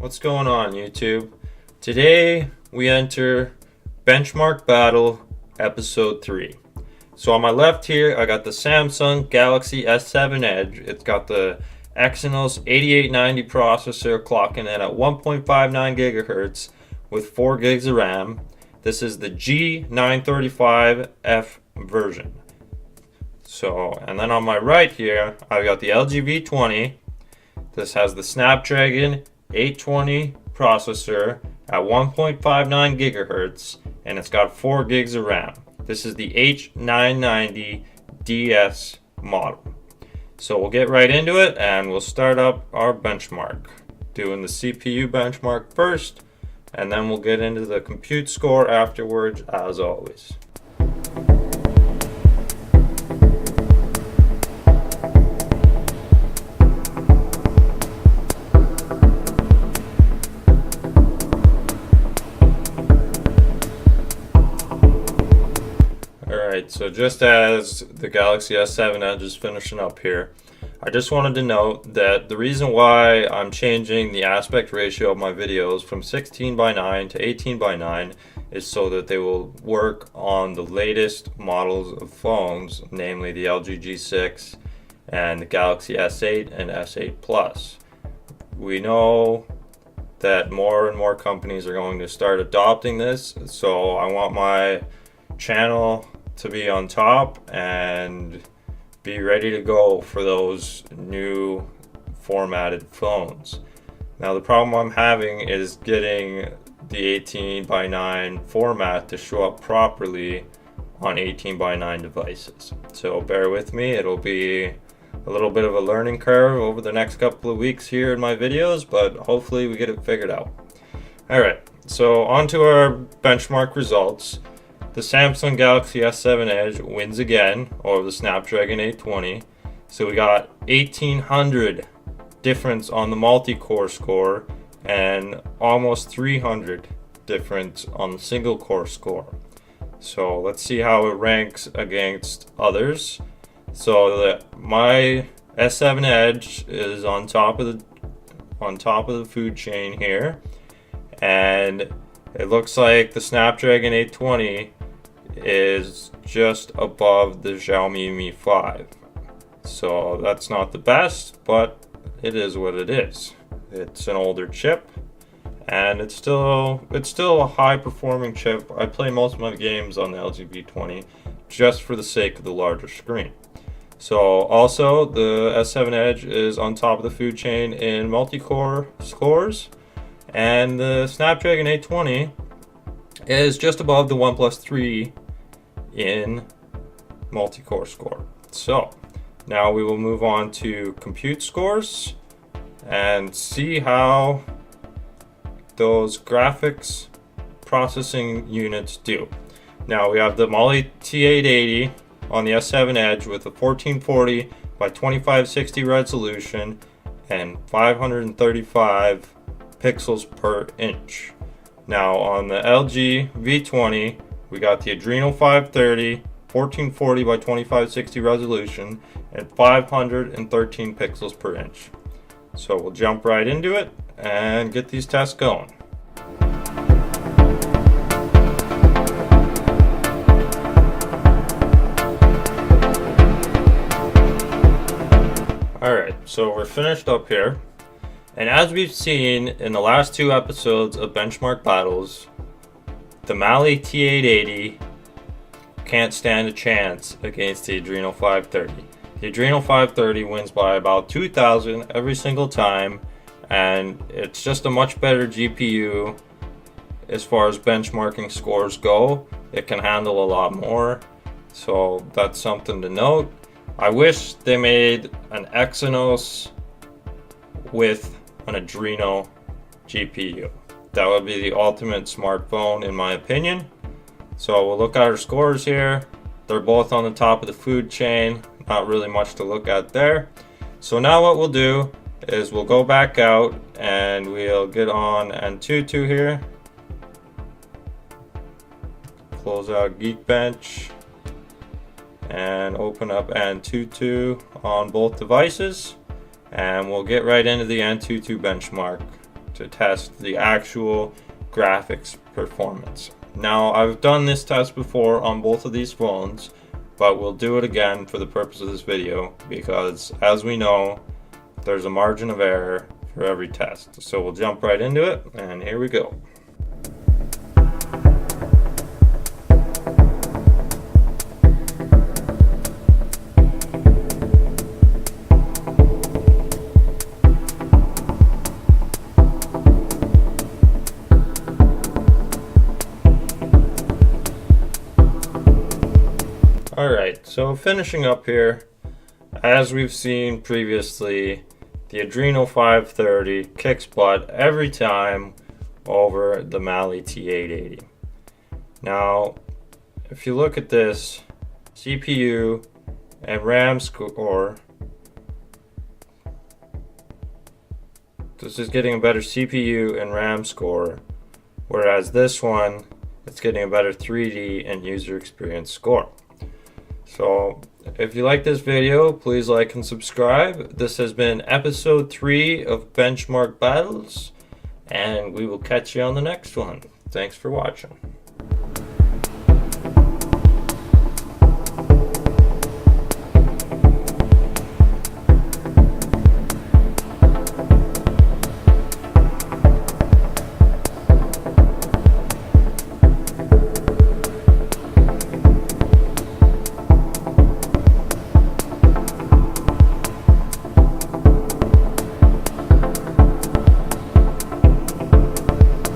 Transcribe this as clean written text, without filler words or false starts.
What's going on, YouTube? Today we enter Benchmark Battle Episode 3. So on my left here, I got the Samsung Galaxy S7 Edge. It's got the Exynos 8890 processor clocking in at 1.59 gigahertz with 4 gigs of RAM. This is the G935F version. And then on my right here, I've got the LG V20. This has the Snapdragon 820 processor at 1.59 gigahertz, and it's got 4 gigs of RAM. This is the H990DS model. So we'll get right into it, and we'll start up our benchmark. Doing the CPU benchmark first, and then we'll get into the compute score afterwards, as always. So just as the Galaxy S7 Edge is finishing up here, I just wanted to note that the reason why I'm changing the aspect ratio of my videos from 16:9 to 18:9 is so that they will work on the latest models of phones, namely the LG G6 and the Galaxy S8 and S8 Plus. We know that more and more companies are going to start adopting this, so I want my channel to be on top and be ready to go for those new formatted phones. Now the problem I'm having is getting the 18:9 format to show up properly on 18:9 devices. So bear with me, it'll be a little bit of a learning curve over the next couple of weeks here in my videos, but hopefully we get it figured out. Alright, so on to our benchmark results. The Samsung Galaxy S7 Edge wins again over the Snapdragon 820. So we got 1800 difference on the multi-core score and almost 300 difference on the single core score. So let's see how it ranks against others. So my S7 Edge is on top of the food chain here, and it looks like the Snapdragon 820 is just above the Xiaomi Mi 5. So that's not the best, but it is what it is. It's an older chip, and it's still a high performing chip. I play most of my games on the LG V20 just for the sake of the larger screen. So also the S7 Edge is on top of the food chain in multi-core scores, and the Snapdragon 820 is just above the OnePlus 3 in multi-core score. So now we will move on to compute scores and see how those graphics processing units do. Now we have the Mali T880 on the S7 Edge with a 1440 by 2560 resolution and 535 pixels per inch. Now on the LG V20, we got the Adreno 530, 1440 by 2560 resolution, and 513 pixels per inch. So we'll jump right into it and get these tests going. Alright, so we're finished up here. And as we've seen in the last two episodes of Benchmark Battles, the Mali T880 can't stand a chance against the Adreno 530. The Adreno 530 wins by about 2,000 every single time, and it's just a much better GPU as far as benchmarking scores go. It can handle a lot more, so that's something to note. I wish they made an Exynos with an Adreno GPU. That would be the ultimate smartphone in my opinion. So we'll look at our scores here. They're both on the top of the food chain. Not really much to look at there. So now what we'll do is we'll go back out and we'll get on Antutu here. Close out Geekbench and open up Antutu on both devices, and we'll get right into the Antutu benchmark to to test the actual graphics performance. Now, I've done this test before on both of these phones, but we'll do it again for the purpose of this video because, as we know, there's a margin of error for every test. So we'll jump right into it, and here we go. Alright, so finishing up here, as we've seen previously, the Adreno 530 kicks butt every time over the Mali T880. Now, if you look at this, CPU and RAM score, this is getting a better CPU and RAM score, whereas this one, it's getting a better 3D and user experience score. So, if you like this video, please like and subscribe. This has been episode 3 of Benchmark Battles, and we will catch you on the next one. Thanks for watching.